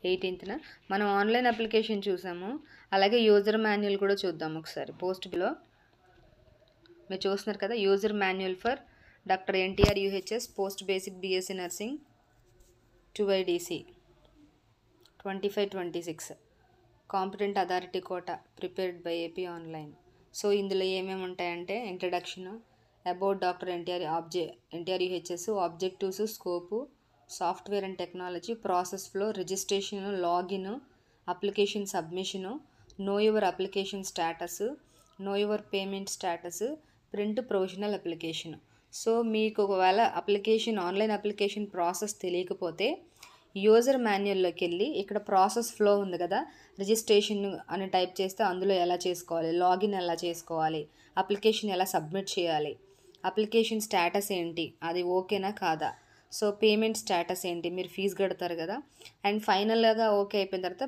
18న మనం online application చూసాము. అలాగే యూజర్ మాన్యువల్ కూడా చూద్దాం ఒకసారి. పోస్ట్లో మీరు చూస్తున్నారు కదా, user manual for doctor NTR UHS post basic BSc nursing 2IDC 25-26 competent authority quota prepared by AP online. So ఇందులో ఏమేమి ఉంటాయంటే introduction, about doctor NTR UHS, objectives, scope, software and technology, process flow, registration, login, application submission, know your application status, know your payment status, print provisional application. So మీకు ఒకవేళ online application process తెలియకపోతే user మాన్యువల్లోకి వెళ్ళి ఇక్కడ process flow ఉంది కదా, registration అని type చేస్తే అందులో ఎలా చేసుకోవాలి, లాగిన్ ఎలా చేసుకోవాలి, అప్లికేషన్ ఎలా సబ్మిట్ చేయాలి, అప్లికేషన్ స్టేటస్ ఏంటి, అది ఓకేనా కాదా, సో పేమెంట్ స్టేటస్ ఏంటి, మీరు ఫీజు కడతారు కదా, అండ్ ఫైనల్గా ఓకే అయిపోయిన తర్వాత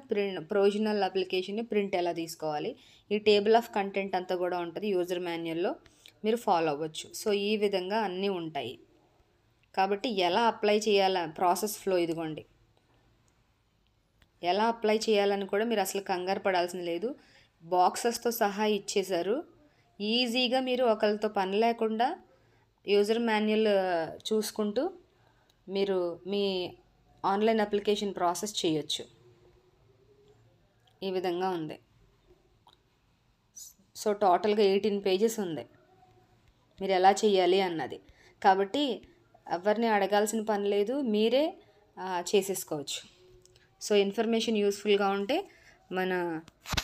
ప్రొవిజనల్ అప్లికేషన్ని ప్రింట్ ఎలా తీసుకోవాలి, ఈ టేబుల్ ఆఫ్ కంటెంట్ అంతా కూడా ఉంటుంది యూజర్ మాన్యువల్లో, మీరు ఫాలో అవ్వచ్చు. సో ఈ విధంగా అన్నీ ఉంటాయి. కాబట్టి ఎలా అప్లై చేయాలా ప్రాసెస్ ఫ్లో ఇదిగోండి. ఎలా అప్లై చేయాలని కూడా మీరు అసలు కంగారు పడాల్సిన లేదు, బాక్సెస్తో సహా ఇచ్చేశారు. ఈజీగా మీరు ఒకరితో పని లేకుండా యూజర్ మాన్యువల్ చూసుకుంటూ మీరు మీ ఆన్లైన్ అప్లికేషన్ ప్రాసెస్ చేయొచ్చు. ఈ విధంగా ఉంది. సో టోటల్గా 18 పేజెస్ ఉంది మీరు ఎలా చేయాలి అన్నది. కాబట్టి ఎవరిని అడగాల్సిన పని లేదు, మీరే చేసేసుకోవచ్చు. సో ఇన్ఫర్మేషన్ యూస్ఫుల్గా ఉంటే మన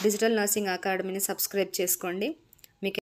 డిజిటల్ నర్సింగ్ అకాడమీని సబ్స్క్రైబ్ చేసుకోండి.